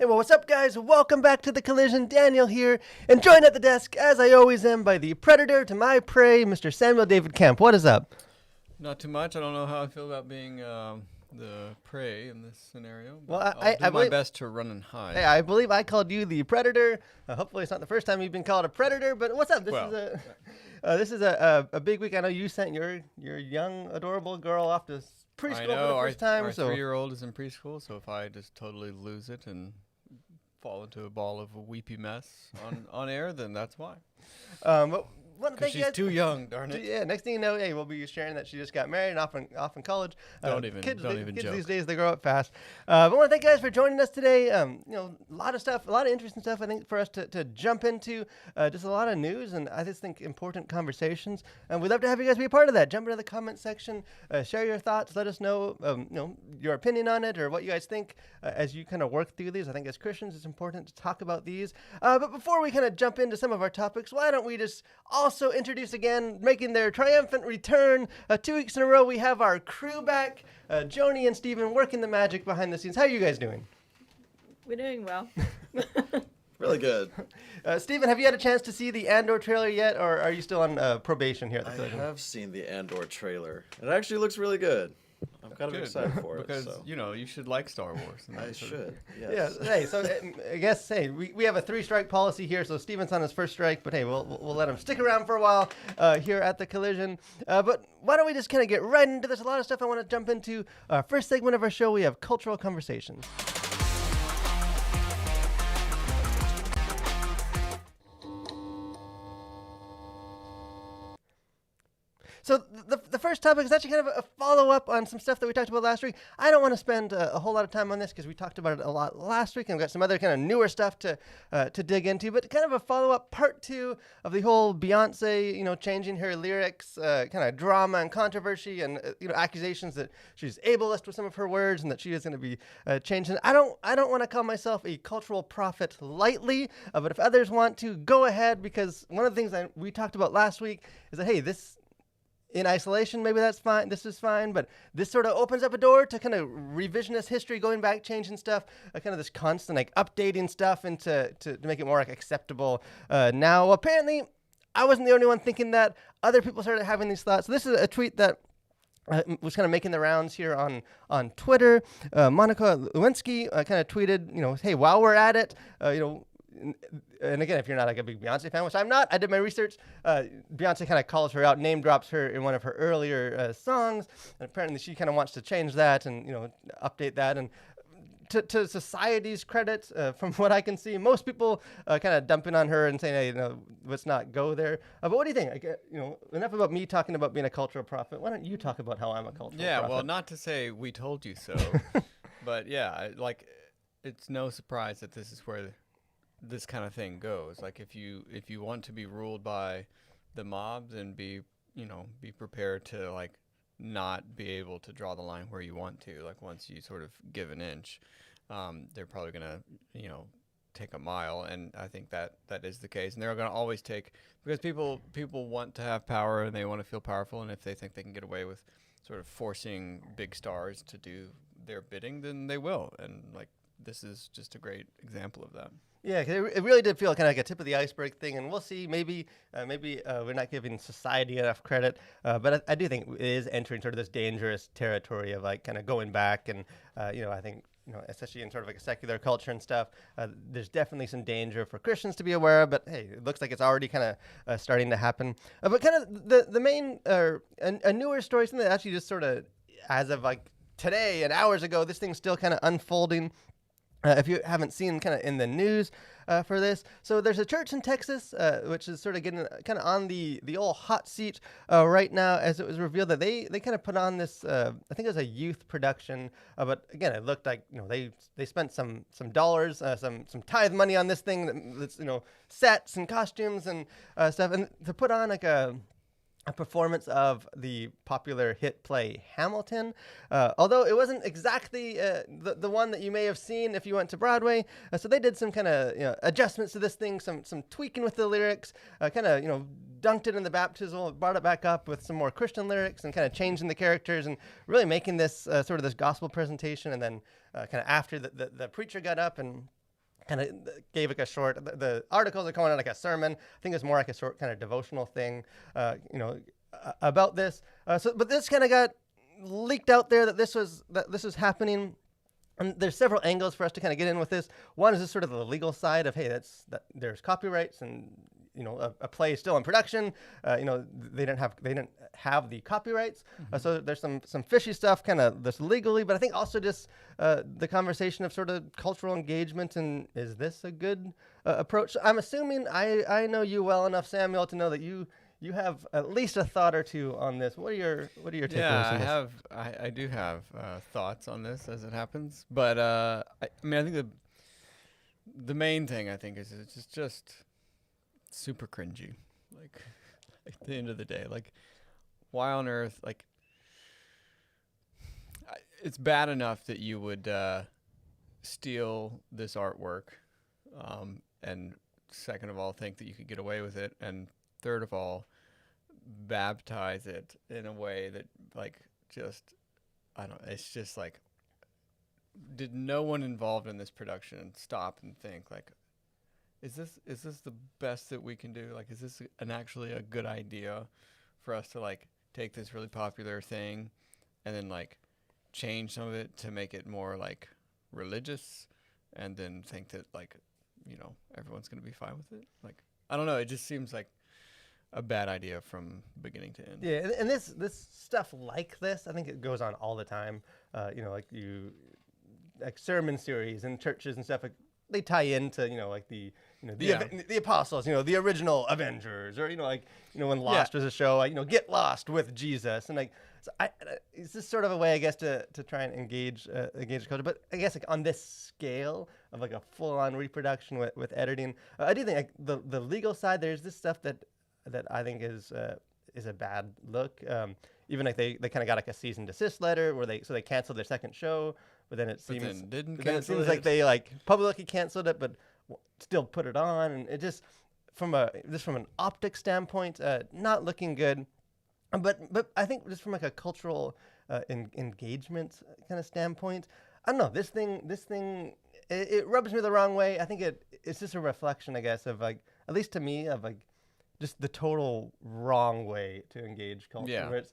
Hey, well, what's up, guys? Welcome back to The Collision. Daniel here, and joined at the desk, as I always am, by the predator to my prey, Mr. Samuel David Kemp. What is up? Not too much. I don't know how I feel about being the prey in this scenario. Well, I'll do my best to run and hide. Hey, I believe I called you the predator. Hopefully, it's not the first time you've been called a predator. But what's up? This is a big week. I know you sent your young, adorable girl off to preschool for the first time. Our 3-year-old is in preschool, so if I just totally lose it and fall into a ball of a weepy mess on air, then that's why. Because she's too young, darn it. Yeah, next thing you know, hey, we'll be sharing that she just got married and off in college. Kids joke. These days, they grow up fast. But I want to thank you guys for joining us today. A lot of stuff, a lot of interesting stuff, I think, for us to jump into. Just a lot of news, and I just think important conversations. And we'd love to have you guys be a part of that. Jump into the comment section, share your thoughts, let us know, your opinion on it or what you guys think as you kind of work through these. I think as Christians, it's important to talk about these. But before we kind of jump into some of our topics, why don't we just also introduce again, making their triumphant return 2 weeks in a row, we have our crew back, Joni and Steven working the magic behind the scenes. How are you guys doing? We're doing well. Really good. Steven, have you had a chance to see the Andor trailer yet, or are you still on probation here at the I Collision? have seen the Andor trailer. It actually looks really good. I'm kind of excited for it. Because, you should like Star Wars. I should, yes. Yeah, hey, so I guess, we have a 3-strike policy here, so Steven's on his first strike, but hey, we'll let him stick around for a while here at the Collision. But why don't we just kind of get right into this? A lot of stuff I want to jump into. First segment of our show, we have Cultural Conversations. So the first topic is actually kind of a follow-up on some stuff that we talked about last week. I don't want to spend a whole lot of time on this because we talked about it a lot last week, and we've got some other kind of newer stuff to dig into, but kind of a follow-up part 2 of the whole Beyonce, changing her lyrics, kind of drama and controversy and, accusations that she's ableist with some of her words and that she is going to be changing. I don't want to call myself a cultural prophet lightly, but if others want to, go ahead, because one of the things that we talked about last week is that, hey, this in isolation, maybe that's fine, this is fine, but this sort of opens up a door to kind of revisionist history, going back, changing stuff, kind of this constant, updating stuff into to make it more, acceptable. Now, apparently, I wasn't the only one thinking that. Other people started having these thoughts. So this is a tweet that was kind of making the rounds here on Twitter. Monica Lewinsky kind of tweeted, hey, while we're at it, and again, if you're not a big Beyonce fan, which I'm not, I did my research. Beyonce kind of calls her out, name drops her in one of her earlier songs, and apparently she kind of wants to change that and update that. And to society's credit, from what I can see, most people kind of dumping on her and saying, hey, let's not go there. But what do you think? Enough about me talking about being a cultural prophet. Why don't you talk about how I'm a cultural prophet? Yeah, well, not to say we told you so, but yeah, it's no surprise that this is where this kind of thing goes. If you want to be ruled by the mob, then be prepared to not be able to draw the line where you want to. Once you sort of give an inch, they're probably gonna take a mile, and I think that is the case. And they're gonna always take, because people want to have power and they want to feel powerful, and if they think they can get away with sort of forcing big stars to do their bidding, then they will. And this is just a great example of that. Yeah, 'cause it really did feel kind of like a tip of the iceberg thing, and we'll see. Maybe we're not giving society enough credit, but I do think it is entering sort of this dangerous territory of kind of going back, and I think especially in sort of a secular culture and stuff, there's definitely some danger for Christians to be aware of. But hey, it looks like it's already kind of starting to happen. But kind of the main a newer story, something that actually just sort of as of today and hours ago, this thing's still kind of unfolding. If you haven't seen kind of in the news for this. So there's a church in Texas, which is sort of getting kind of on the old hot seat right now, as it was revealed that they kind of put on this, I think it was a youth production, but again, it looked like, they spent some dollars, some tithe money on this thing, that's, sets and costumes and stuff, and to put on a performance of the popular hit play Hamilton, although it wasn't exactly the one that you may have seen if you went to Broadway. So they did some kind of adjustments to this thing, some tweaking with the lyrics, kind of dunked it in the baptismal, brought it back up with some more Christian lyrics, and kind of changing the characters and really making this sort of this gospel presentation. And then kind of after the preacher got up and kind of gave like a short. The articles are coming out like a sermon. I think it's more like a short kind of devotional thing, about this. But this kind of got leaked out there that this was happening. And there's several angles for us to kind of get in with this. One is just sort of the legal side of, hey, there's copyrights, and a play is still in production. They didn't have the copyrights, so there's some fishy stuff kind of this legally. But I think also just the conversation of sort of cultural engagement, and is this a good approach? I'm assuming I know you well enough, Samuel, to know that you have at least a thought or two on this. What are your takeaways? Yeah, I do have thoughts on this as it happens, but I think the main thing I think is it's just super cringy. Like at the end of the day, like why on earth? Like it's bad enough that you would steal this artwork, and second of all, think that you could get away with it, and third of all, baptize it in a way that it's just like, did no one involved in this production stop and think like, is this the best that we can do? Like, is this actually a good idea for us to like take this really popular thing and then like change some of it to make it more like religious, and then think that like, everyone's going to be fine with it? Like, I don't know. It just seems like a bad idea from beginning to end. Yeah, and this stuff like this, I think it goes on all the time. Like sermon series and churches and stuff. Like they tie into the apostles, the original Avengers, or when Lost was a show, get lost with Jesus, and like it's just sort of a way, I guess, to try and engage the culture. But I guess like on this scale of like a full-on reproduction with editing, I do think like the legal side, there's this stuff that I think is a bad look. Even like they kind of got like a cease and desist letter where they canceled their second show, but then it seems like they like publicly canceled it, but still put it on, and it just from an optic standpoint, not looking good. But I think just from like a cultural engagement kind of standpoint, I don't know, this thing it rubs me the wrong way. I think it's just a reflection, I guess, of like, at least to me, of like just the total wrong way to engage culture. Yeah. Where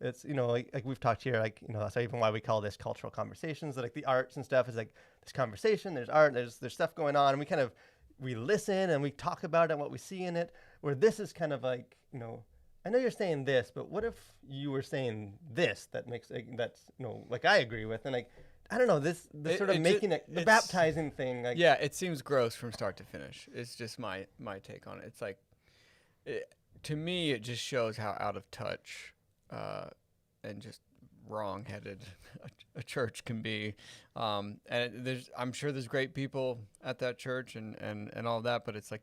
it's like we've talked here, like that's even why we call this cultural conversations. That like the arts and stuff is like this conversation. There's art. There's stuff going on, and we listen and we talk about it and what we see in it. Where this is kind of like, I know you're saying this, but what if you were saying this that makes that's like I agree with, and like I don't know, this sort of making it the baptizing thing. Like, yeah, it seems gross from start to finish. It's just my take on it. It's like, to me, it just shows how out of touch and just wrong-headed a church can be. And I'm sure there's great people at that church and all that, but it's like,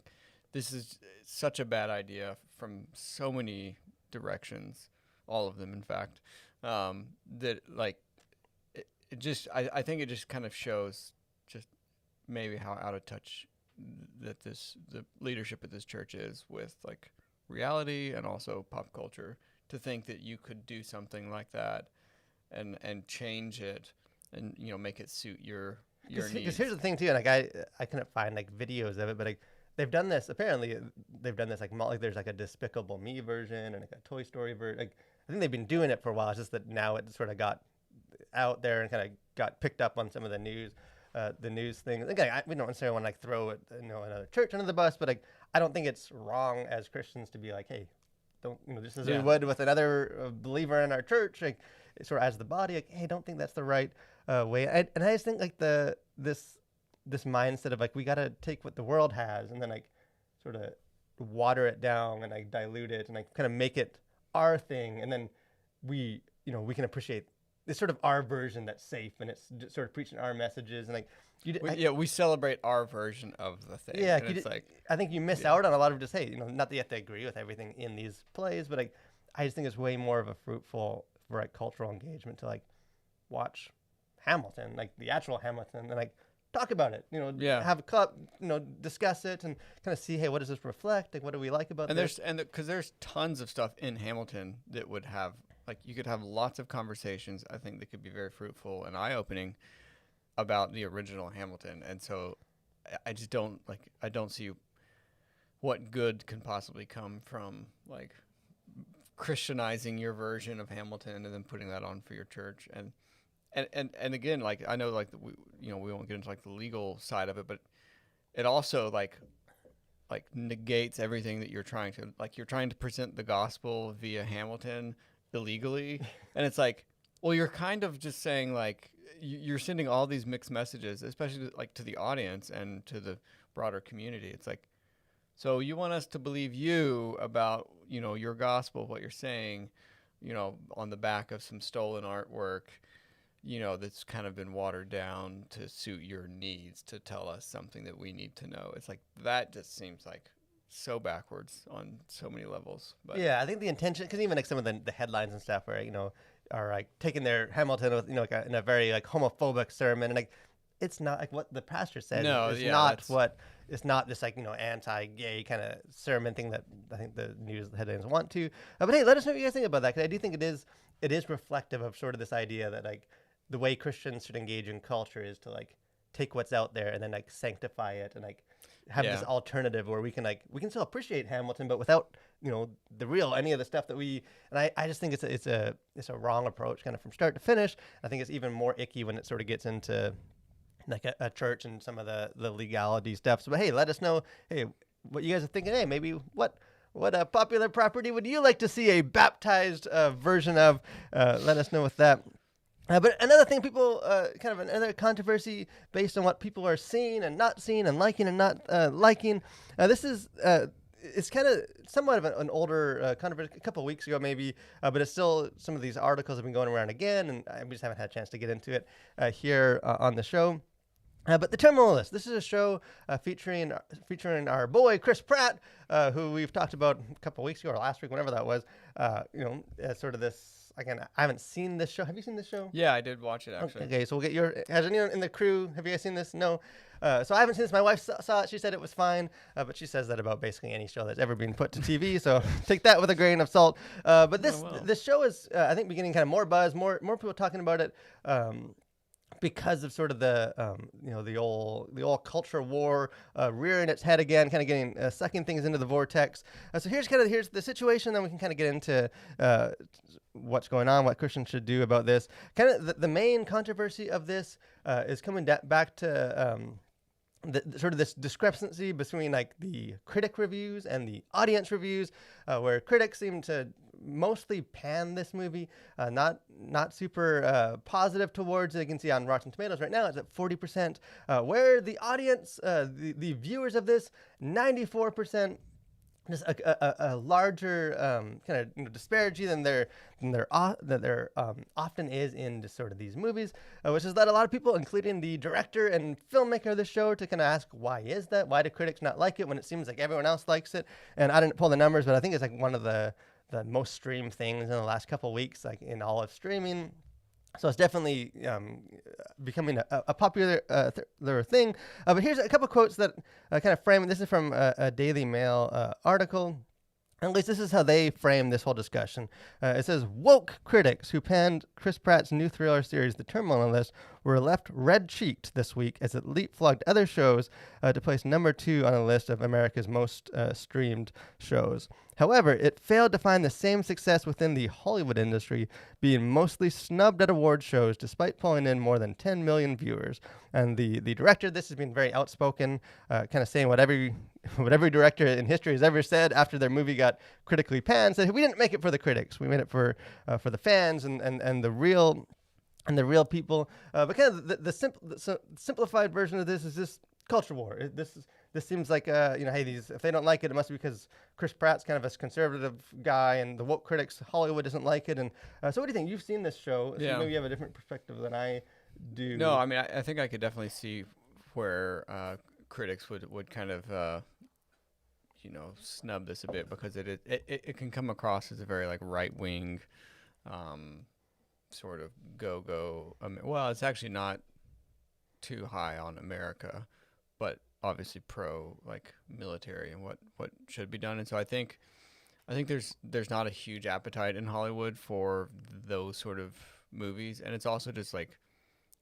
this is such a bad idea from so many directions, all of them, in fact, that like it just I think it just kind of shows just maybe how out of touch that the leadership at this church is with like reality and also pop culture, to think that you could do something like that and change it and make it suit your needs. Because here's the thing too, and like I couldn't find like videos of it, but like they've done this. Apparently, they've done this like there's like a Despicable Me version and like a Toy Story version. Like I think they've been doing it for a while. It's just that now it sort of got out there and kind of got picked up on some of the news thing. Again, we don't necessarily want to like throw it, another church under the bus, but like I don't think it's wrong as Christians to be like, hey, don't just as we would with another believer in our church, like sort of as the body, like, hey, don't think that's the right way. And I just think like this mindset of like we got to take what the world has and then like sort of water it down and like dilute it and like kind of make it our thing, and then we can appreciate it's sort of our version that's safe, and it's just sort of preaching our messages, and like we celebrate our version of the thing. Yeah, and it's like I think you miss out on a lot of just, hey, not that you have to agree with everything in these plays, but like I just think it's way more of a fruitful for like cultural engagement to like watch Hamilton, like the actual Hamilton, and like talk about it, have a cup, discuss it and kind of see, hey, what does this reflect? Like, what do we like about this? Because there's tons of stuff in Hamilton that would have, like, you could have lots of conversations, I think, that could be very fruitful and eye-opening about the original Hamilton. And so I just don't like. I don't see what good can possibly come from like Christianizing your version of Hamilton and then putting that on for your church. And again, like I know like we won't get into like the legal side of it, but it also like negates everything that you're trying to present the gospel via Hamilton illegally. And it's like, well, you're kind of just saying like you're sending all these mixed messages, especially like to the audience and to the broader community. It's like, so you want us to believe you about, your gospel, what you're saying, on the back of some stolen artwork, that's kind of been watered down to suit your needs, to tell us something that we need to know. It's like, that just seems like so backwards on so many levels. But yeah, I think the intention, because even like some of the headlines and stuff where, are like taking their Hamilton with, like in a very like homophobic sermon, and like, it's not like what the pastor said. No, it's yeah, not what. It's not this like anti-gay kind of sermon thing that I think the news headlines want to. But hey, let us know what you guys think about that, because I do think it is reflective of sort of this idea that like the way Christians should engage in culture is to like take what's out there and then like sanctify it and like have this alternative where we can still appreciate Hamilton, but without any of the stuff that we. And I just think it's a wrong approach kind of from start to finish. I think it's even more icky when it sort of gets into like a church and some of the legality stuff. So, but hey, let us know, hey, what you guys are thinking. Hey, maybe what a popular property would you like to see a baptized version of? Let us know with that. But another thing, people, kind of another controversy based on what people are seeing and not seeing and liking and not liking. This is, it's kind of somewhat of an older controversy, a couple of weeks ago maybe, but it's still, some of these articles have been going around again, and we just haven't had a chance to get into it here on the show. But the Terminal List. This is a show featuring our boy Chris Pratt, who we've talked about a couple of weeks ago or last week, whenever that was. Sort of this. Again, I haven't seen this show. Have you seen this show? Yeah, I did watch it actually. Okay, so we'll get has anyone in the crew, have you guys seen this? No. So I haven't seen this. My wife saw it. She said it was fine, but she says that about basically any show that's ever been put to TV. So take that with a grain of salt. But this show is, I think, beginning kind of more buzz, more people talking about it. Because of sort of the the old culture war rearing its head again, kind of getting sucking things into the vortex. So here's the situation. Then we can kind of get into what's going on, what Christians should do about this. Kind of the main controversy of this is coming back to sort of this discrepancy between like the critic reviews and the audience reviews, where critics seem to mostly pan this movie, not super positive towards it. You can see on Rotten Tomatoes right now it's at 40%, where the audience, the viewers of this, 94%. Just a larger kind of disparity than there often is in just sort of these movies, which has led a lot of people, including the director and filmmaker of the show, to kind of ask, why is that? Why do critics not like it when it seems like everyone else likes it? And I didn't pull the numbers, but I think it's like one of the most streamed things in the last couple of weeks, like in all of streaming. So it's definitely becoming a popular thing. But here's a couple quotes that kind of frame it. This is from a Daily Mail article. At least this is how they frame this whole discussion. It says, woke critics who panned Chris Pratt's new thriller series, The Terminal List, were left red-cheeked this week as it leapfrogged other shows to place number 2 on a list of America's most streamed shows. However, it failed to find the same success within the Hollywood industry, being mostly snubbed at award shows despite pulling in more than 10 million viewers. And the director, this has been very outspoken, kind of saying what every director in history has ever said after their movie got critically panned, said, we didn't make it for the critics, we made it for the fans and the real people. But kind of the simplified version of this is this culture war. This seems like hey, if they don't like it, it must be because Chris Pratt's kind of a conservative guy, and the woke critics, Hollywood doesn't like it. And so, what do you think? You've seen this show, so maybe you have a different perspective than I do. No, I mean, I think I could definitely see where critics would kind of snub this a bit, because it can come across as a very like right wing, sort of go. Well, it's actually not too high on America, but obviously pro like military and what should be done. And so I think there's not a huge appetite in Hollywood for those sort of movies, and it's also just like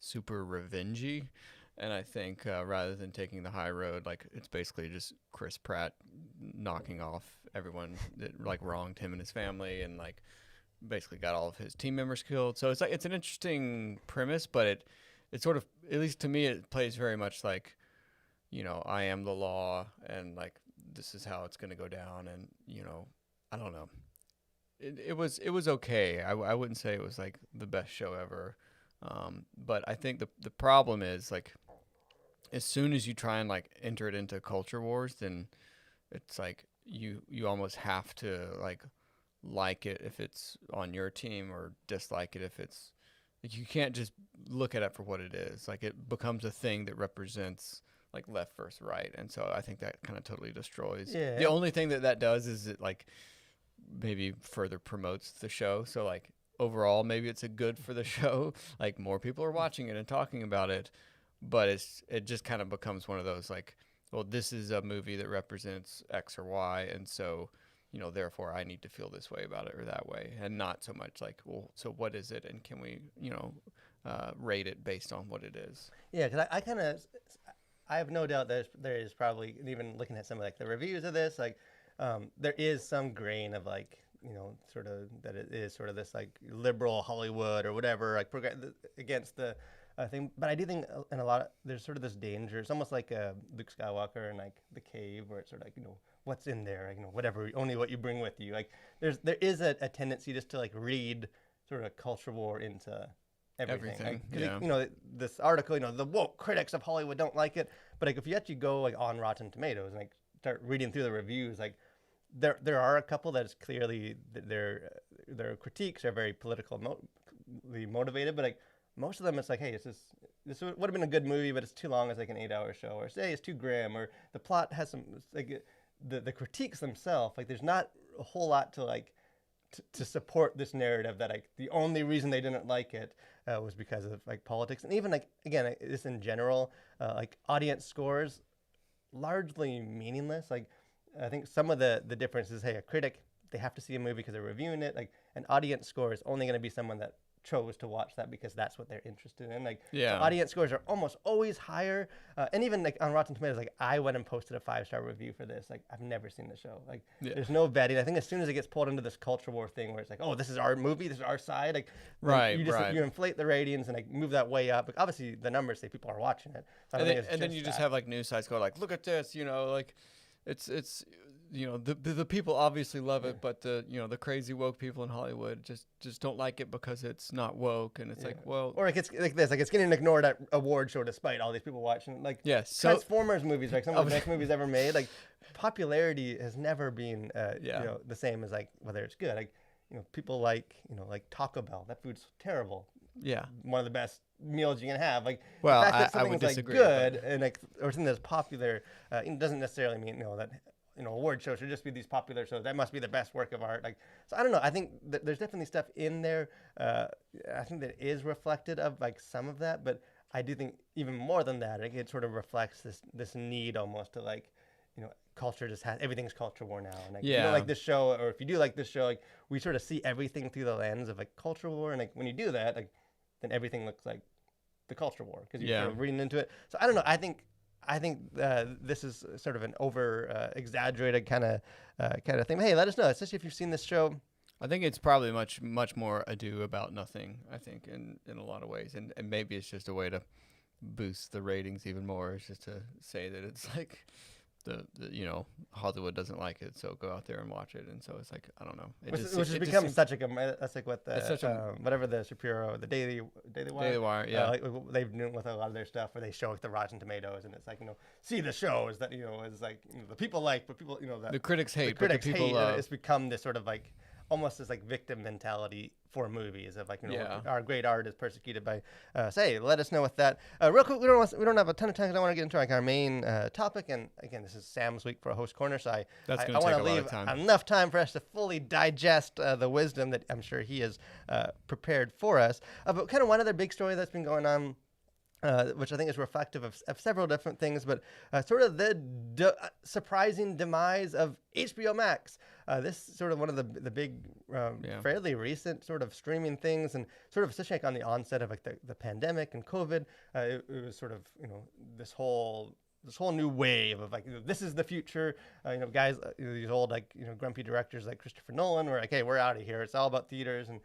super revengey. And I think rather than taking the high road, like it's basically just Chris Pratt knocking off everyone that like wronged him and his family, and like basically got all of his team members killed. So it's like it's an interesting premise, but it sort of, at least to me, it plays very much like, I am the law, and like this is how it's gonna go down, and I don't know. It was okay. I wouldn't say it was like the best show ever, but I think the problem is like, as soon as you try and like enter it into culture wars, then it's like you almost have to like it if it's on your team, or dislike it if it's like, you can't just look at it for what it is. Like it becomes a thing that represents like left versus right, and so I think that kind of totally destroys. Yeah. The only thing that does is it like maybe further promotes the show. So like overall, maybe it's a good for the show. Like more people are watching it and talking about it. But it just kind of becomes one of those like, well, this is a movie that represents X or Y, and so, therefore I need to feel this way about it or that way, and not so much like, well, so what is it, and can we, rate it based on what it is? Yeah, because I have no doubt there is probably, even looking at some of like the reviews of this, like there is some grain of like, sort of that it is sort of this like liberal Hollywood or whatever, like against the thing. But I do think in a lot there's sort of this danger. It's almost like Luke Skywalker and like the cave, where it's sort of like, what's in there, like, whatever, only what you bring with you. Like there is a tendency just to like read sort of culture war into everything. Like, yeah. This article, the woke critics of Hollywood don't like it, but like if you actually go like on Rotten Tomatoes and like start reading through the reviews, like there are a couple that is clearly their critiques are very politically motivated, but like most of them it's like, hey, this would have been a good movie, but it's too long as like an 8-hour show, or say it's too grim, or the plot has some like the critiques themselves, like there's not a whole lot to like to support this narrative that like the only reason they didn't like it was because of like politics. And even like, again, this in general, like audience scores largely meaningless. Like I think some of the difference is, hey, a critic, they have to see a movie because they're reviewing it. Like an audience score is only going to be someone that chose to watch that because that's what they're interested in. Like, Yeah. so audience scores are almost always higher. And even like on Rotten Tomatoes, like I went and posted a 5-star review for this. Like I've never seen the show. Like there's no vetting. I think as soon as it gets pulled into this culture war thing where it's like, oh, this is our movie, this is our side. Like Right, you inflate the ratings and like move that way up. Like obviously the numbers say people are watching it. So I don't think it's then you just have like news sites go like, look at this, like it's the people obviously love it, but the crazy woke people in Hollywood just don't like it because it's not woke, and it's like, well, or like it's like this, like it's getting ignored at award show despite all these people watching. Like yes, so Transformers movies, like some of the best movies ever made. Like popularity has never been the same as like whether it's good. Like people like like Taco Bell. That food's terrible. yeah, One of the best meals you can have. Like well, the fact that I would something's disagree, like good and like or something that's popular doesn't necessarily mean that award shows should just be these popular shows. That must be the best work of art. Like, so I don't know. I think there's definitely stuff in there. I think that is reflected of like some of that, but I do think even more than that, it sort of reflects this need almost to like, culture just has everything's culture war now. And like, if you don't like this show, or if you do like this show, like we sort of see everything through the lens of like culture war, and like when you do that, like then everything looks like the culture war because you're sort of reading into it. So I don't know. I think this is sort of an over exaggerated kind of thing. Hey, let us know, especially if you've seen this show. I think it's probably much more ado about nothing. I think in a lot of ways, and maybe it's just a way to boost the ratings even more. It's just to say that it's like the Hollywood doesn't like it, so go out there and watch it. And so it's like, I don't know, Which has become such a that's like what whatever the Shapiro, the Daily Wire, yeah, like they've done with a lot of their stuff where they show like the Rotten Tomatoes, and it's like see the shows that is like the people like, but people that the critics hate, but the people hate, love. It's become this sort of like almost this like victim mentality for movies of like our great art is persecuted by say. Let us know with that real quick. We don't have a ton of time because I want to get into like our main topic, and again this is Sam's week for a host corner, so I want to leave enough time for us to fully digest the wisdom that I'm sure he has prepared for us. But kind of one other big story that's been going on which I think is reflective of several different things, but sort of the surprising demise of HBO Max. This is sort of one of the big, fairly recent sort of streaming things, and sort of especially like on the onset of like the pandemic and COVID, it was sort of, this whole new wave of like, this is the future. Guys, these old like grumpy directors like Christopher Nolan were like, hey, we're out of here. It's all about theaters, and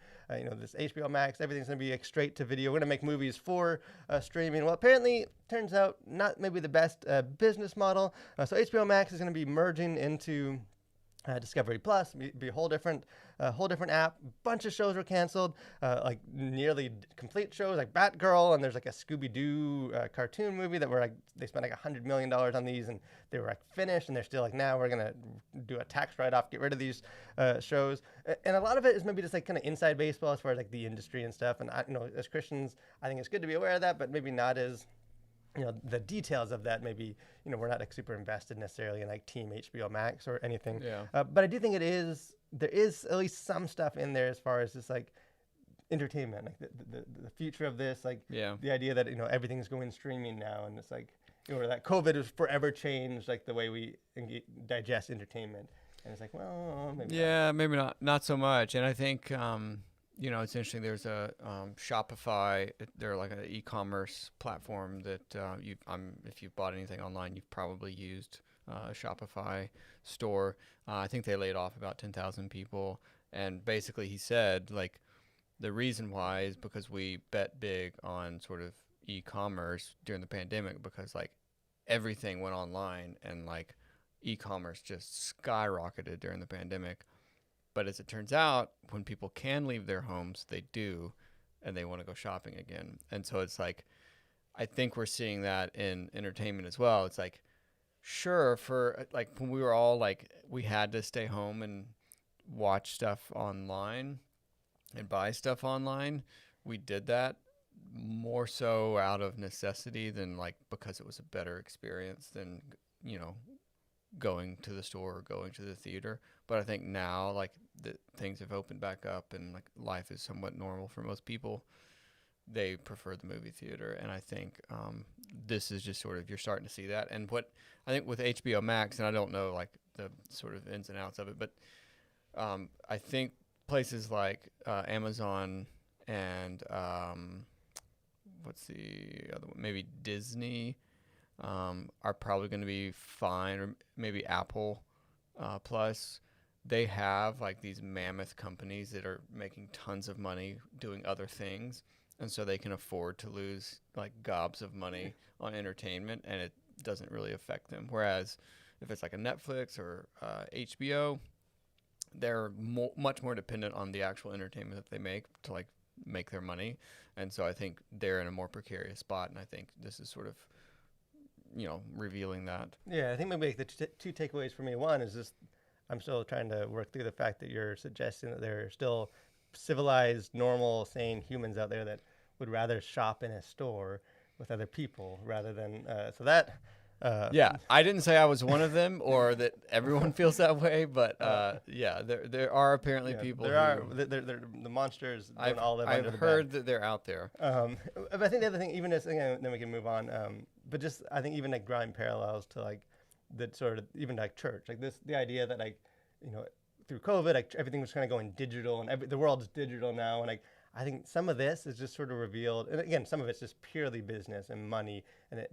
this HBO Max, everything's gonna be like straight to video. We're gonna make movies for streaming. Well, apparently, turns out not maybe the best business model. So HBO Max is gonna be merging into Discovery Plus, be a whole different app. Bunch of shows were canceled, like nearly complete shows like Batgirl, and there's like a Scooby-Doo cartoon movie that were like, they spent like $100 million on these, and they were like finished, and they're still like, now we're gonna do a tax write-off, get rid of these shows. And a lot of it is maybe just like kind of inside baseball as far as like the industry and stuff. And as Christians, I think it's good to be aware of that, but maybe not as the details of that. Maybe we're not like super invested necessarily in like Team HBO Max or anything. Yeah. But I do think there is at least some stuff in there as far as just like entertainment, like the future of this, like the idea that everything's going streaming now, and it's like that COVID has forever changed like the way we digest entertainment. And it's like, well, maybe maybe not so much. And I think it's interesting. There's a Shopify. They're like an e-commerce platform that if you've bought anything online, you've probably used a Shopify store. I think they laid off about 10,000 people. And basically he said, like, the reason why is because we bet big on sort of e-commerce during the pandemic, because like everything went online, and like e-commerce just skyrocketed during the pandemic. But as it turns out, when people can leave their homes, they do, and they want to go shopping again. And so it's like, I think we're seeing that in entertainment as well. It's like, sure, for like when we were all like, we had to stay home and watch stuff online and buy stuff online. We did that more so out of necessity than like because it was a better experience than, going to the store or going to the theater. But I think now, like, things have opened back up and like life is somewhat normal for most people, they prefer the movie theater. And I think this is just sort of, you're starting to see that. And what I think with HBO Max, and I don't know like the sort of ins and outs of it, but I think places like Amazon and what's the other one? Maybe Disney are probably going to be fine, or maybe Apple Plus. They have like these mammoth companies that are making tons of money doing other things, and so they can afford to lose like gobs of money on entertainment, and it doesn't really affect them. Whereas if it's like a Netflix or HBO, they're much more dependent on the actual entertainment that they make to like make their money, and so I think they're in a more precarious spot. And I think this is sort of revealing that. Yeah, I think maybe the two takeaways for me. One is just, I'm still trying to work through the fact that you're suggesting that there are still civilized, normal, sane humans out there that would rather shop in a store with other people rather than I didn't say I was one of them or that everyone feels that way, but there are apparently people. They're the monsters don't all live under the bed. I've heard that they're out there. But I think the other thing, even as, then we can move on. But just I think even like drawing parallels to like the sort of even like church, like the idea that like through COVID, like everything was kind of going digital, and the world is digital now, and like I think some of this is just sort of revealed, and again, some of it's just purely business and money,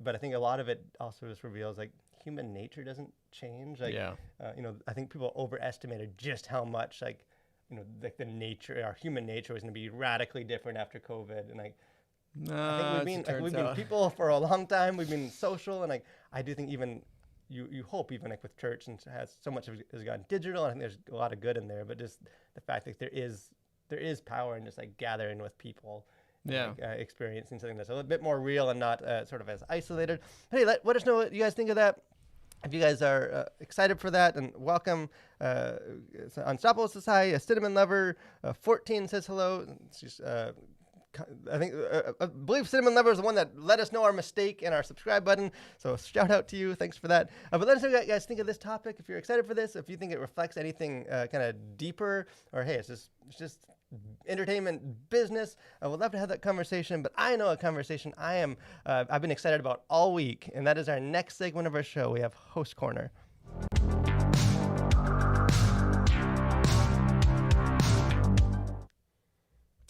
but I think a lot of it also just reveals like human nature doesn't change. Like, I think people overestimated just how much like the nature, our human nature was going to be radically different after COVID, and like. I think we've been people for a long time. We've been social, and like I do think even you hope even like with church and has so much has gone digital. I think there's a lot of good in there, but just the fact that there is power in just like gathering with people, and, experiencing something that's a little bit more real and not sort of as isolated. Hey, let us know what you guys think of that. If you guys are excited for that, and welcome. Unstoppable says hi. A cinnamon lover 14 says hello. She's I think I believe Cinnamon Lover is the one that let us know our mistake in our subscribe button. So shout out to you. Thanks for that. But let us know what you guys think of this topic. If you're excited for this, if you think it reflects anything kind of deeper, or hey, it's just entertainment business. I would love to have that conversation. But I know a conversation I've been excited about all week, and that is our next segment of our show. We have Host Corner.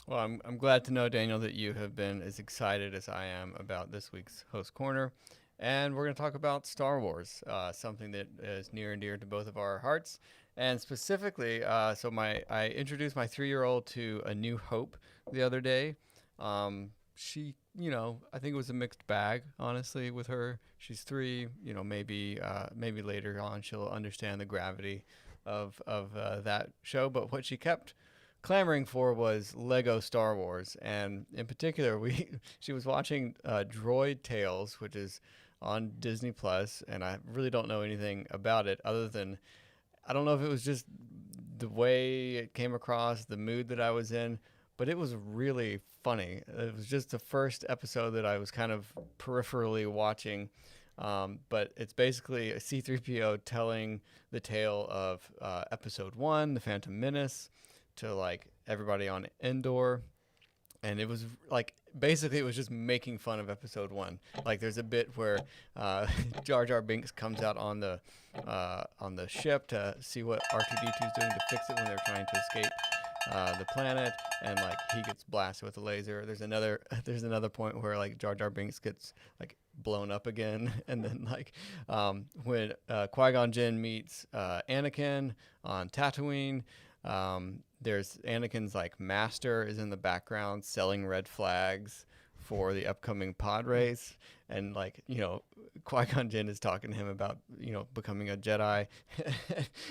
Well, I'm glad to know, Daniel, that you have been as excited as I am about this week's Host Corner. And we're going to talk about Star Wars, something that is near and dear to both of our hearts. And specifically, I introduced my 3-year-old to A New Hope the other day. She, I think it was a mixed bag, honestly, with her. She's 3, maybe later on she'll understand the gravity of that show. But what she kept clamoring for was Lego Star Wars, and in particular, she was watching Droid Tales, which is on Disney Plus, and I really don't know anything about it other than I don't know if it was just the way it came across, the mood that I was in, but it was really funny. It was just the first episode that I was kind of peripherally watching, but it's basically a C-3PO telling the tale of Episode 1, The Phantom Menace, to like everybody on Endor, and it was like basically it was just making fun of Episode 1. Like there's a bit where Jar Jar Binks comes out on the ship to see what R2-D2 is doing to fix it when they're trying to escape the planet, and like he gets blasted with a laser. There's another point where like Jar Jar Binks gets like blown up again, and then like when Qui-Gon Jinn meets Anakin on Tatooine. There's Anakin's like master is in the background selling red flags for the upcoming pod race, and like Qui-Gon Jinn is talking to him about becoming a Jedi,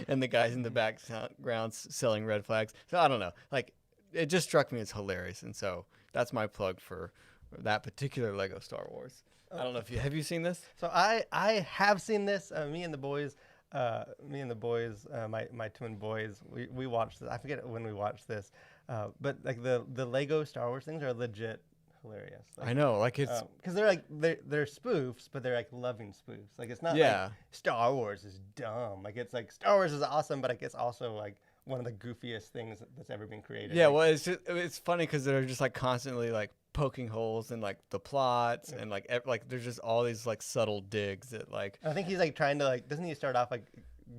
and the guys in the background selling red flags. So I don't know, like it just struck me as hilarious, and so that's my plug for that particular Lego Star Wars. I don't know if have you seen this? So I have seen this. Me and the boys, my twin boys, we watched this. I forget when we watched this, but like the Lego Star Wars things are legit hilarious. Like, I know, like it's because they're spoofs, but they're like loving spoofs. Like it's not like Star Wars is dumb. Like it's like Star Wars is awesome, but it's also like one of the goofiest things that's ever been created. Yeah, like, well, it's funny because they're just like constantly like poking holes in like the plots, and like there's just all these like subtle digs that like I think he's like trying to like, doesn't he start off like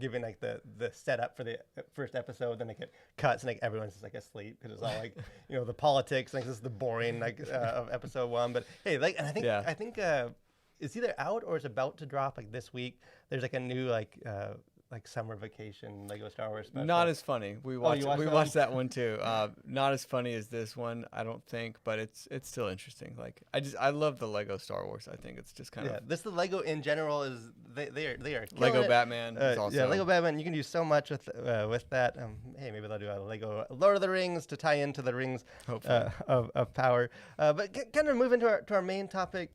giving like the setup for the first episode, then like it cuts and like everyone's just like asleep because it's all like the politics, like this is the boring like of episode 1. But hey, like, and I think it's either out or it's about to drop like this week. There's like a new like summer vacation Lego Star Wars special. Not as funny. We watched that one too. Not as funny as this one, I don't think, but it's still interesting. Like I love the Lego Star Wars. I think it's just kind of the Lego in general is they are Lego it. Batman. Is also, Lego Batman. You can do so much with that. Hey, maybe they'll do a Lego Lord of the Rings to tie into the rings of power. But kind of move into our main topic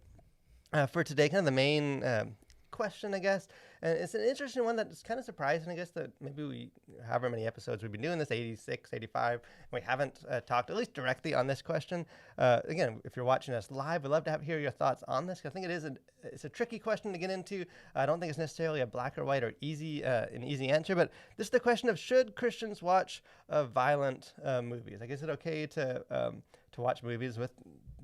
for today. Kind of the main question, I guess. And it's an interesting one that's kind of surprising, I guess, that maybe however many episodes we've been doing this, 86, 85, and we haven't talked at least directly on this question. Again, if you're watching us live, we'd love to hear your thoughts on this. I think it's a tricky question to get into. I don't think it's necessarily a black or white or an easy answer, but this is the question of should Christians watch violent movies? Like, is it okay to watch movies with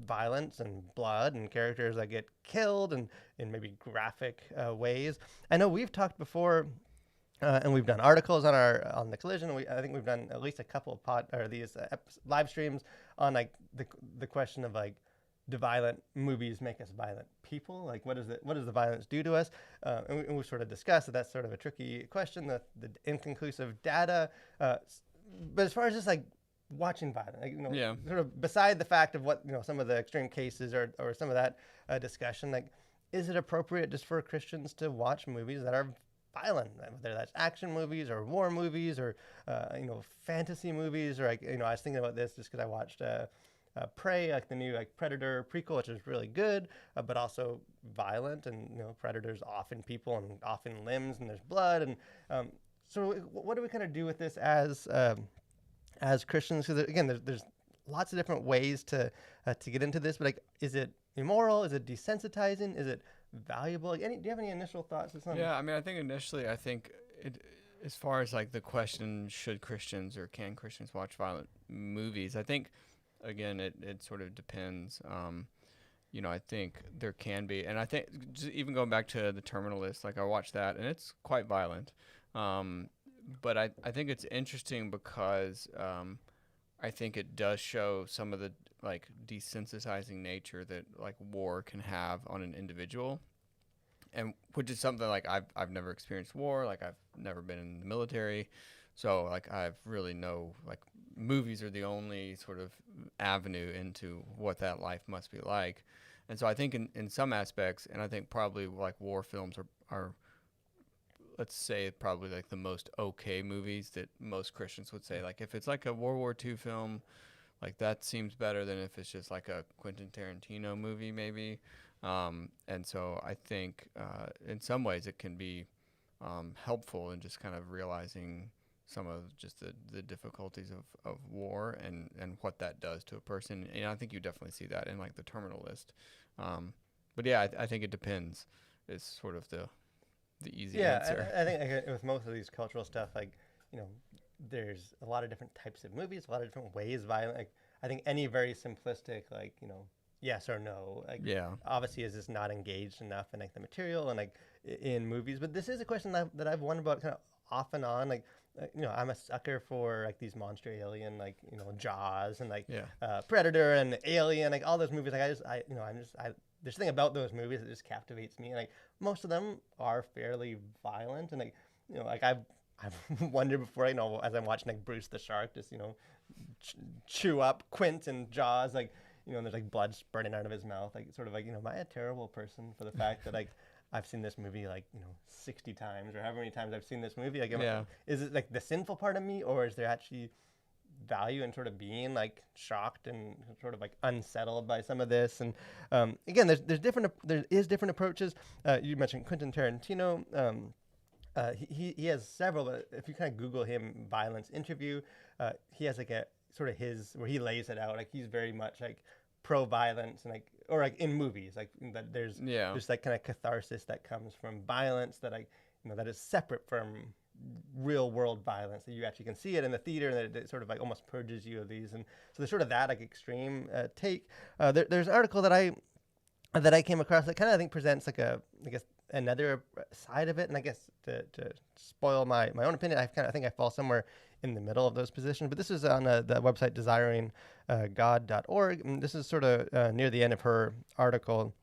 violence and blood and characters that get killed and in maybe graphic ways? I know we've talked before, and we've done articles on the Collision. I think we've done at least a couple of these live streams on like the question of like, do violent movies make us violent people? Like, what does the violence do to us? And we sort of discussed that that's sort of a tricky question, the inconclusive data. But as far as just like watching violence, like, sort of beside the fact of what some of the extreme cases or some of that discussion, like, is it appropriate just for Christians to watch movies that are violent, whether that's action movies or war movies or fantasy movies, or like I was thinking about this just because I watched Prey, like the new like Predator prequel, which is really good, but also violent, and Predators often people and often limbs and there's blood, and so what do we kind of do with this as Christians? Because again, there's lots of different ways to get into this, but like, is it immoral? Is it desensitizing? Is it valuable? Like, do you have any initial thoughts or something? Yeah, I mean, I think initially, as far as like the question, should Christians or can Christians watch violent movies? I think, again, it sort of depends. I think there can be, and I think just even going back to The Terminalist, like I watched that, and it's quite violent. But I think it's interesting because I think it does show some of the like desensitizing nature that like war can have on an individual, and which is something like I've never experienced war, like I've never been in the military, so like I've really like movies are the only sort of avenue into what that life must be like. And so I think in some aspects, and I think probably like war films are let's say probably like the most okay movies that most Christians would say. Like if it's like a World War II film, like that seems better than if it's just like a Quentin Tarantino movie maybe. And so I think in some ways it can be helpful in just kind of realizing some of just the difficulties of war and what that does to a person. And I think you definitely see that in like The Terminalist. But yeah, I think it depends is sort of the easy answer. I think like, with most of these cultural stuff, like, there's a lot of different types of movies, a lot of different ways violent. Like, I think any very simplistic, like, yes or no, like, obviously is just not engaged enough in like the material and like in movies. But this is a question that I've wondered about kind of off and on. Like, I'm a sucker for like these monster alien, like, Jaws and like Predator and Alien, like all those movies. Like there's something about those movies that just captivates me. And like most of them are fairly violent, and like like I've wondered before, as I'm watching like Bruce the Shark just chew up Quint and Jaws, like and there's like blood spurting out of his mouth, like sort of like am I a terrible person for the fact that like I've seen this movie like 60 times or however many times I've seen this movie? Like, is it like the sinful part of me, or is there actually value in sort of being like shocked and sort of like unsettled by some of this? And again, there is different approaches. You mentioned Quentin Tarantino. He has several, but if you kind of Google him violence interview, he has like a sort of his where he lays it out. Like he's very much like pro-violence and like, or like in movies, like that there's that kind of catharsis that comes from violence that that is separate from real world violence, that you actually can see it in the theater, and that it sort of like almost purges you of these. And so there's sort of that like extreme take. There's an article that I came across that kind of I think presents like another side of it. And I guess to spoil my own opinion, I think I fall somewhere in the middle of those positions. But this is on the website desiringgod.org. And this is sort of near the end of her article,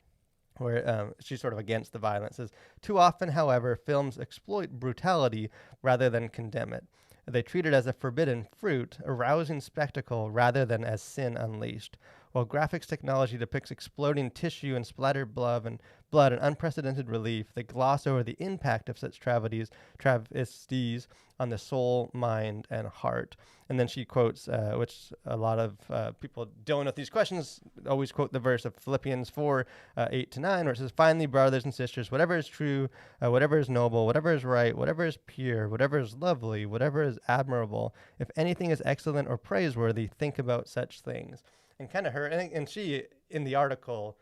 where she's sort of against the violence. Says, too often, however, films exploit brutality rather than condemn it. They treat it as a forbidden fruit, a rousing spectacle, rather than as sin unleashed. While graphics technology depicts exploding tissue and splattered blood and unprecedented relief, they gloss over the impact of such travesties on the soul, mind, and heart. And then she quotes, which a lot of people dealing with these questions always quote the verse of Philippians 4, 8-9, where it says, finally, brothers and sisters, whatever is true, whatever is noble, whatever is right, whatever is pure, whatever is lovely, whatever is admirable, if anything is excellent or praiseworthy, think about such things. And kind of her, and she, in the article,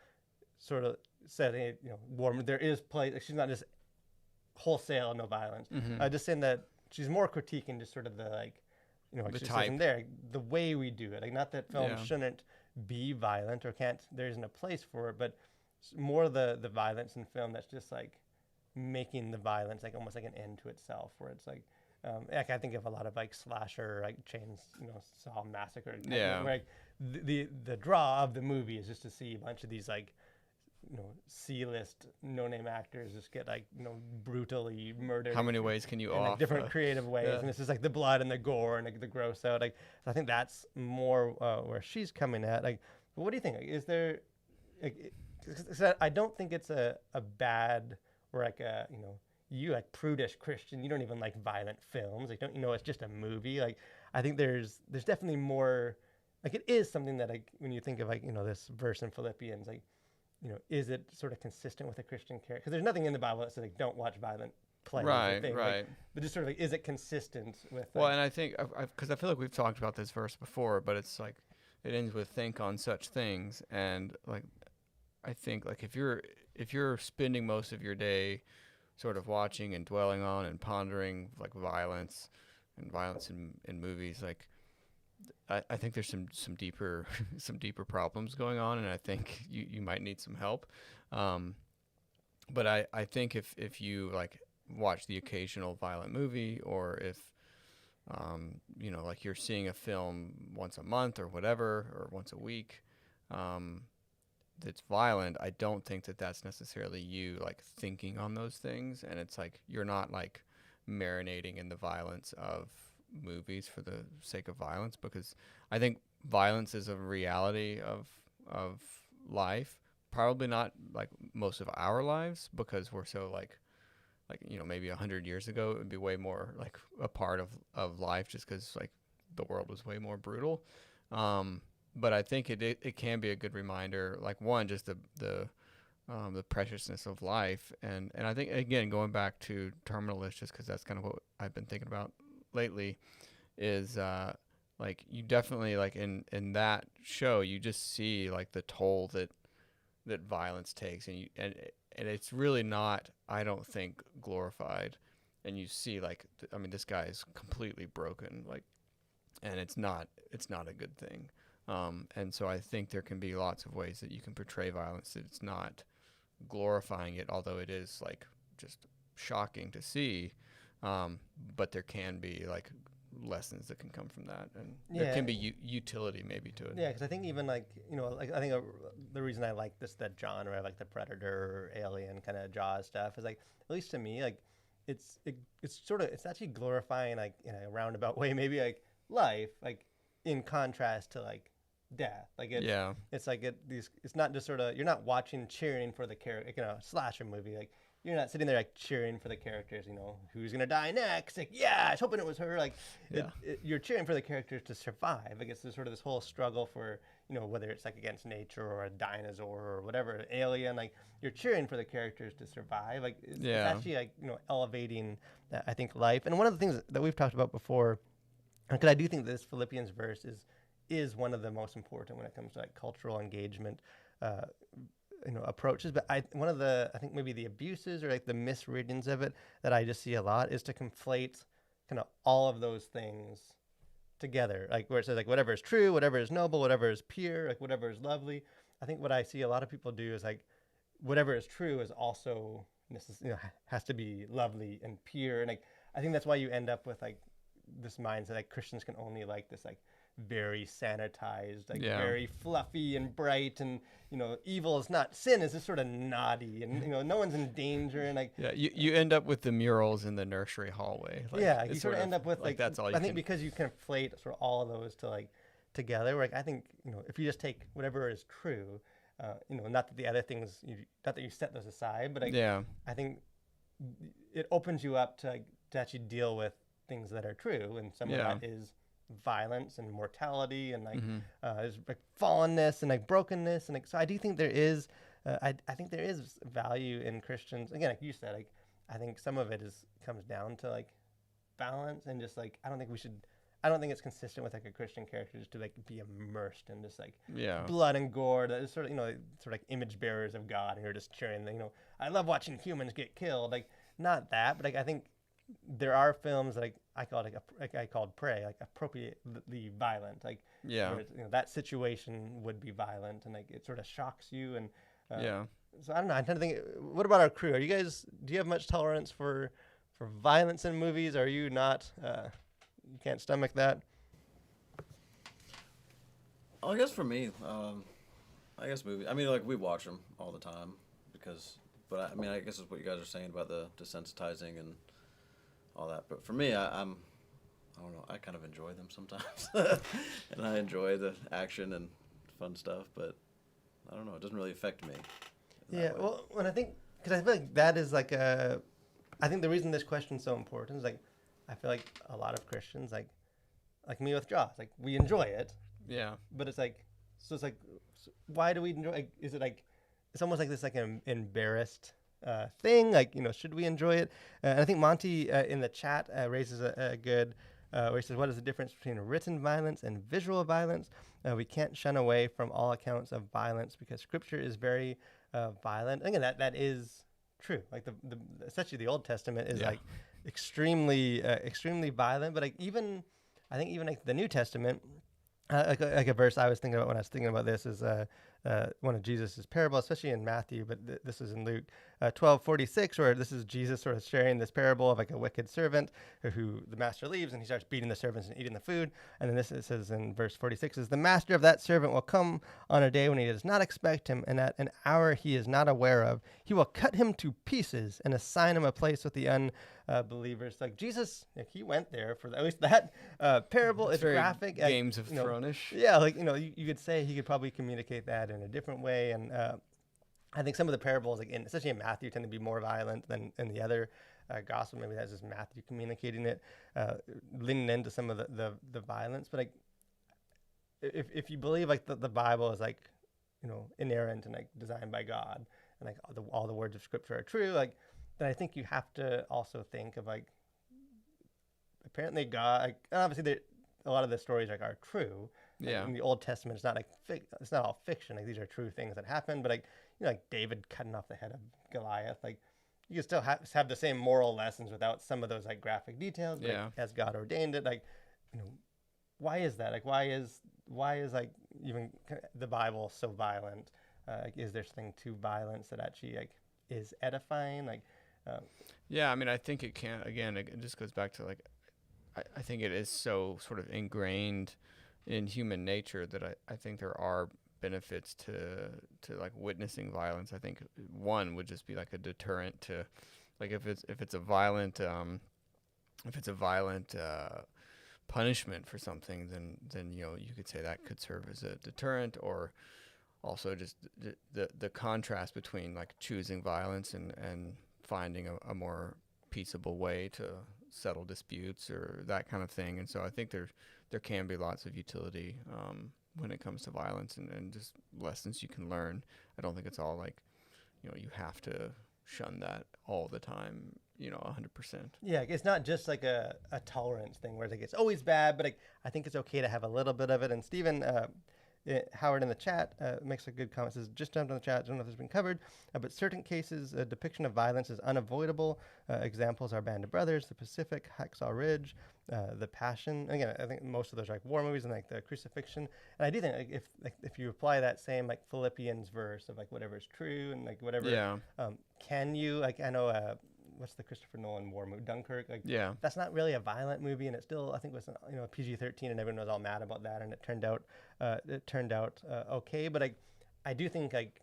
sort of said, hey, there is play. She's not just wholesale no violence. Just saying that she's more critiquing just sort of the like, like the type there, the way we do it. Like, not that film shouldn't be violent or there isn't a place for it, but more the violence in film that's just like making the violence like almost like an end to itself, where it's like I think of a lot of like slasher, like Chainsaw Massacre. Where, like the draw of the movie is just to see a bunch of these like C-list no-name actors just get like brutally murdered. How many ways can you in off? Like, different creative ways, and this is like the blood and the gore and like the gross out. Like, so I think that's more where she's coming at. Like, what do you think? Like, is there? Like, I don't think it's a bad or like a you like prudish Christian, you don't even like violent films. Like, don't it's just a movie. Like, I think there's definitely more. Like, it is something that like when you think of like this verse in Philippians, like is it sort of consistent with a Christian character? Because there's nothing in the Bible that says like don't watch violent plays. Right. Like, but just sort of like, is it consistent with? Well, and I think because I feel like we've talked about this verse before, but it's like it ends with think on such things, and like I think like if you're spending most of your day sort of watching and dwelling on and pondering like violence in movies, like I think there's some deeper some deeper problems going on, and I think you might need some help. But I think if you like watch the occasional violent movie, or if like you're seeing a film once a month or whatever, or once a week, that's violent, I don't think that that's necessarily you like thinking on those things, and it's like you're not like marinating in the violence of movies for the sake of violence, because I think violence is a reality of life. Probably not like most of our lives, because we're so like maybe 100 years ago it would be way more like a part of life, just because like the world was way more brutal. But I think it can be a good reminder, like one, just the preciousness of life, and I think again going back to Terminalist, just because that's kind of what I've been thinking about lately, is like you definitely like in that show you just see like the toll that violence takes, and it's really not, I don't think, glorified, and you see like I mean this guy is completely broken, like, and it's not a good thing. And so I think there can be lots of ways that you can portray violence that it's not glorifying it, although it is like just shocking to see. But there can be like lessons that can come from that, and there can be utility maybe to it. Yeah, because I think even like like I think the reason I like that genre, like the Predator or Alien kind of Jaws stuff, is like, at least to me, like it's actually glorifying, like in a roundabout way maybe, like life, like in contrast to like death. Like it's like it's not just sort of, you're not watching cheering for the character, like, slasher movie, like you're not sitting there like cheering for the characters, who's gonna die next, like, yeah, I was hoping it was her, like you're cheering for the characters to survive. Like it's sort of this whole struggle for, whether it's like against nature or a dinosaur or whatever, alien, like you're cheering for the characters to survive. Like it's actually like elevating that, I think, life. And one of the things that we've talked about before, because I do think this Philippians verse is one of the most important when it comes to like cultural engagement approaches. But I think maybe the abuses or like the misreadings of it that I just see a lot is to conflate kind of all of those things together, like where it says like whatever is true, whatever is noble, whatever is pure, like whatever is lovely. I think what I see a lot of people do is like whatever is true is also has to be lovely and pure, and like I think that's why you end up with like this mindset like Christians can only like this like very sanitized, like very fluffy and bright, and evil is not, sin is just sort of naughty, and no one's in danger, and like you end up with the murals in the nursery hallway. Like, you sort of end up with like that's all you I think because you conflate sort of all of those to like together. Like I think if you just take whatever is true, not that the other things, not that you set those aside, but like I think it opens you up to actually deal with things that are true, and some of that is violence and mortality, and like there's like fallenness and like brokenness, and like so I do think there is I think there is value in Christians, again, like you said, like I think some of it comes down to like balance, and just like I don't think it's consistent with like a Christian character just to like be immersed in just like blood and gore that is sort of sort of like image bearers of God, and you're just cheering I love watching humans get killed, like not that, but like I think there are films like I called Prey, like appropriately violent, like where, that situation would be violent, and like it sort of shocks you, and so I don't know. I'm trying to think. What about our crew? Do you have much tolerance for violence in movies? Are you not? You can't stomach that? I guess for me, I guess movies. I mean, like we watch them all the time but I mean, I guess it's what you guys are saying about the desensitizing and all that. But for me, I don't know. I kind of enjoy them sometimes, and I enjoy the action and fun stuff. But I don't know. It doesn't really affect me. Well, when I think, because I feel like that is like I think the reason this question is so important is like I feel like a lot of Christians, like me with Jaws, like we enjoy it. Yeah. But it's like, so it's like, why do we enjoy? Like, is it like, it's almost like this like an embarrassed thing, like should we enjoy it? And I think Monty in the chat raises a good where he says, what is the difference between written violence and visual violence? We can't shun away from all accounts of violence because Scripture is very violent. Again, that is true. Like especially the Old Testament is like extremely violent. But like I think even like the New Testament, like a verse I was thinking about when I was thinking about this is one of Jesus's parables, especially in Matthew, but this is in Luke 12:46, where this is Jesus sort of sharing this parable of like a wicked servant who the master leaves and he starts beating the servants and eating the food. And then it says in verse 46 is, the master of that servant will come on a day when he does not expect him, and at an hour he is not aware of. He will cut him to pieces and assign him a place with the unbelievers. Like Jesus, he went there for at least that parable. It's graphic. Games of Thrones-ish. Yeah, like, you could say he could probably communicate that in a different way. And I think some of the parables, like especially in Matthew, tend to be more violent than in the other gospel. Maybe that's just Matthew communicating it, leaning into some of the violence. But like, if you believe like the Bible is like, inerrant and like designed by God, and like all the words of Scripture are true, like, then I think you have to also think of like, apparently God, like, obviously a lot of the stories like are true. Yeah. In the Old Testament, it's not like it's not all fiction. Like, these are true things that happen. But like, like David cutting off the head of Goliath, like, you can still have the same moral lessons without some of those like graphic details. But, like, as God ordained it, like, why is that? Like, why is like even the Bible so violent? Like, is there something to violence that actually like is edifying? Like, yeah, I mean, I think it can. Again, it just goes back to like, I think it is so sort of ingrained in human nature that I think there are benefits to like witnessing violence. I think one would just be like a deterrent to, like, if it's a violent punishment for something, then you could say that could serve as a deterrent, or also just the contrast between like choosing violence and finding a more peaceable way to settle disputes or that kind of thing. And so I think there can be lots of utility when it comes to violence and just lessons you can learn. I don't think it's all like, you have to shun that all the time, 100%. Yeah, it's not just like a tolerance thing where it's always bad, but I think it's okay to have a little bit of it. And Stephen Howard in the chat makes a good comment. Says, just jumped on the chat. I don't know if it's been covered, but certain cases, a depiction of violence is unavoidable. Examples are Band of Brothers, The Pacific, Hacksaw Ridge, The Passion. Again, I think most of those are like war movies and like the crucifixion. And I do think if you apply that same like Philippians verse of like whatever is true and like whatever, can you, like, I know what's the Christopher Nolan war movie, Dunkirk? Like, that's not really a violent movie, and it still, I think, was a PG-13, and everyone was all mad about that, and it turned out okay. But I do think like,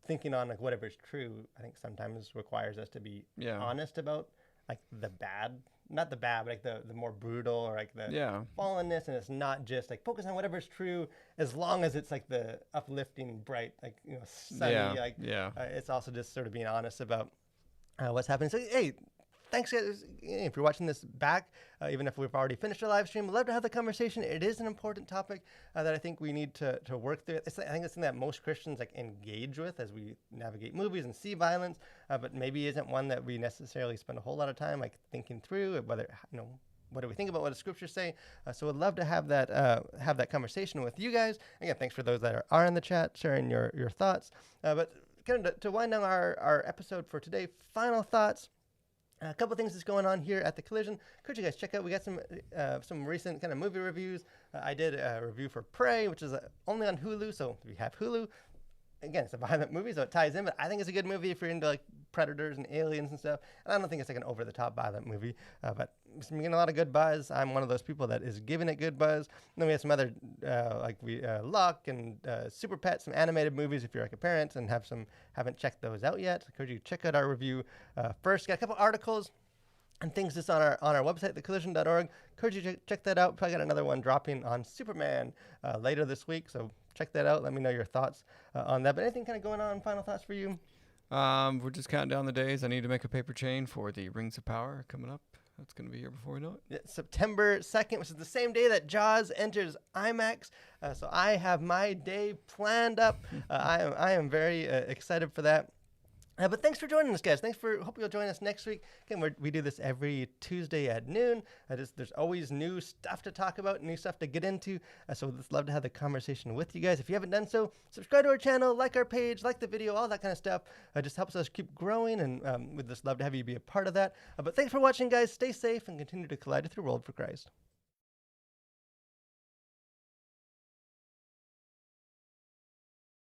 thinking on like whatever's true, I think sometimes requires us to be honest about like the bad, not the bad, but like the more brutal or like the fallenness, and it's not just like focus on whatever's true as long as it's like the uplifting, bright, like sunny, it's also just sort of being honest about what's happening. So, hey, thanks, guys. If you're watching this back, even if we've already finished our live stream, we'd love to have the conversation. It is an important topic that I think we need to work through. I think it's something that most Christians like engage with as we navigate movies and see violence, but maybe isn't one that we necessarily spend a whole lot of time like thinking through whether, what do we think about what the scriptures say? So we'd love to have that conversation with you guys. Again, thanks for those that are in the chat sharing your thoughts. But kind of to wind down our episode for today, final thoughts. A couple things that's going on here at the Collision. Could you guys check out? We got some recent kind of movie reviews. I did a review for Prey, which is only on Hulu. So if you have Hulu, again, it's a violent movie, so it ties in. But I think it's a good movie if you're into like predators and aliens and stuff. And I don't think it's like an over-the-top violent movie, but it's been getting a lot of good buzz. I'm one of those people that is giving it good buzz. And then we have some other Luck and Super Pet, some animated movies if you're like a parent and haven't checked those out yet. I encourage you to check out our review first. Got a couple articles and things just on our website, thecollision.org. Encourage you to check that out. Probably got another one dropping on Superman later this week, so check that out. Let me know your thoughts on that. But anything kind of going on? Final thoughts for you? We're just counting down the days. I need to make a paper chain for the Rings of Power coming up. That's going to be here before we know it. Yeah, September 2nd, which is the same day that Jaws enters IMAX. So I have my day planned up. I am very excited for that. But thanks for joining us, guys. Hope you'll join us next week. Again, we do this every Tuesday at noon. There's always new stuff to talk about, new stuff to get into. So we'd just love to have the conversation with you guys. If you haven't done so, subscribe to our channel, like our page, like the video, all that kind of stuff. It just helps us keep growing, and we'd just love to have you be a part of that. But thanks for watching, guys. Stay safe and continue to collide through the world for Christ.